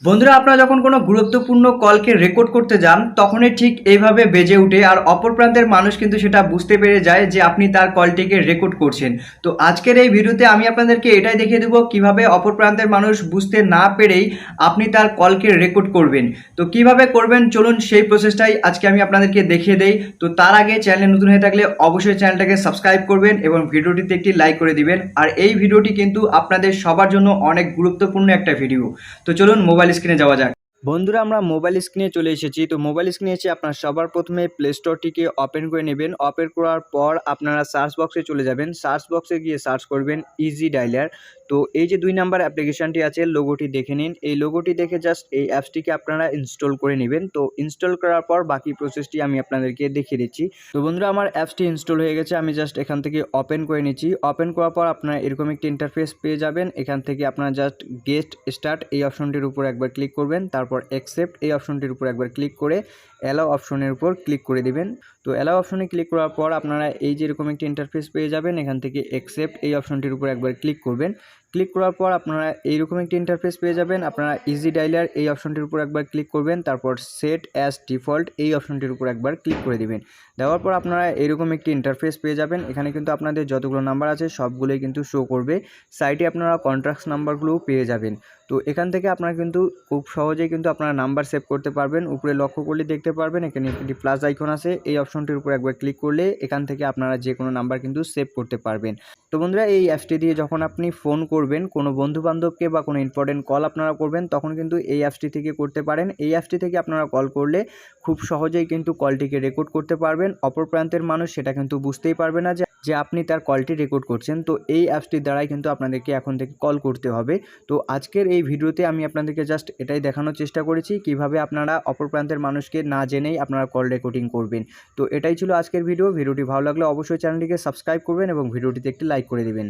বন্ধুরা, আপনারা যখন কোনো গুরুত্বপূর্ণ কলকে রেকর্ড করতে যান তখনই ঠিক এইভাবে বেজে ওঠে, আর অপর প্রান্তের মানুষ কিন্তু সেটা বুঝতে পেরে যায় যে আপনি তার কলটিকে রেকর্ড করছেন। তো আজকের এই ভিডিওতে আমি আপনাদেরকে এটাই দেখিয়ে দেবো কিভাবে অপর প্রান্তের মানুষ বুঝতে না পেরেই আপনি তার কলকে রেকর্ড করবেন। তো কিভাবে করবেন চলুন সেই প্রসেসটাই আজকে আমি আপনাদেরকে দেখিয়ে দেই। তো তার আগে চ্যানেলে নতুন হয়ে থাকলে অবশ্যই চ্যানেলটাকে সাবস্ক্রাইব করবেন এবং ভিডিওটিতে একটি লাইক করে দিবেন। আর এই ভিডিওটি কিন্তু আপনাদের সবার জন্য অনেক গুরুত্বপূর্ণ একটা ভিডিও। তো চলুন মোবাইল স্ক্রিনে যাওয়া যাক। বন্ধুরা, আমরা মোবাইল স্ক্রিনে চলে এসেছি। তো মোবাইল স্ক্রিনে এসে আপনার সবার প্রথমে প্লে স্টোরটিকে ওপেন করে নেবেন। ওপেন করার পর আপনারা সার্চ বক্সে চলে যাবেন। সার্চ বক্সে গিয়ে সার্চ করবেন ইজি ডায়ালার। তো এই যে 2 নাম্বার অ্যাপ্লিকেশনটি আছে, লোগোটি দেখে নিন। এই লোগোটি দেখে জাস্ট এই অ্যাপসটিকে আপনারা ইনস্টল করে নেবেন। তো ইনস্টল করার পর বাকি প্রসেসটি আমি আপনাদেরকে দেখিয়ে দিচ্ছি। তো বন্ধুরা, আমার অ্যাপসটি ইনস্টল হয়ে গেছে। আমি জাস্ট এখান থেকে ওপেন করে নিচ্ছি। ওপেন করার পর আপনারা এরকম একটি ইন্টারফেস পেয়ে যাবেন। এখান থেকে আপনারা জাস্ট গেট স্টার্ট এই অপশনটির উপর একবার ক্লিক করবেন। তারপর অ্যাকসেপ্ট এই অপশনটির উপর একবার ক্লিক করে অ্যালাও অপশনের উপর ক্লিক করে দিবেন। তো অ্যালাও অপশনে ক্লিক করার পর আপনারা এই যে এরকম একটি ইন্টারফেস পেয়ে যাবেন। এখান থেকে অ্যাকসেপ্ট এই অপশনটির উপর একবার ক্লিক করবেন। ক্লিক করার পর আপনারা এইরকম একটি ইন্টারফেস পেয়ে যাবেন। আপনারা ইজি ডায়ালার এই অপশনটির উপর একবার ক্লিক করবেন। তারপর সেট অ্যাজ ডিফল্ট এই অপশনটির উপর একবার ক্লিক করে দিবেন। দেওয়ার পর আপনারা এরকম একটি ইন্টারফেস পেয়ে যাবেন। এখানে কিন্তু আপনাদের যতগুলো নাম্বার আছে সবগুলোই কিন্তু শো করবে। সাইটে আপনারা কন্ট্রাক্ট নাম্বারগুলোও পেয়ে যাবেন। তো এখান থেকে আপনারা কিন্তু খুব সহজেই কিন্তু আপনারা নাম্বার সেভ করতে পারবেন। উপরে লক্ষ্য করলে দেখতে পারবেন এখানে একটি প্লাস আইকন আছে। এই অপশনটির উপর একবার ক্লিক করলে এখান থেকে আপনারা যে কোনো নাম্বার কিন্তু সেভ করতে পারবেন। তো বন্ধুরা, এই অ্যাপসটি দিয়ে যখন আপনি ফোন করবেন, কোনো বন্ধুবান্ধবকে বা কোনো ইম্পর্টেন্ট কল আপনারা করবেন, তখন কিন্তু এই অ্যাপসটি থেকে করতে পারেন। এই অ্যাপসটি থেকে আপনারা কল করলে খুব সহজেই কিন্তু কলটিকে রেকর্ড করতে পারবেন। অপর প্রান্তের মানুষ সেটা কিন্তু বুঝতেই পারবে না যে আপনি তার কলটি রেকর্ড করছেন। তো এই অ্যাপসটির দ্বারাই কিন্তু আপনাদেরকে এখন থেকে কল করতে হবে। তো আজকের এই ভিডিওতে আমি আপনাদেরকে জাস্ট এটাই দেখানোর চেষ্টা করেছি কিভাবে আপনারা অপর প্রান্তের মানুষকে না জেনেই আপনারা কল রেকর্ডিং করবেন। তো এটাই ছিল আজকের ভিডিওটি ভালো লাগলে অবশ্যই চ্যানেলটিকে সাবস্ক্রাইব করবেন এবং ভিডিওটিতে একটি লাইক করে দিবেন।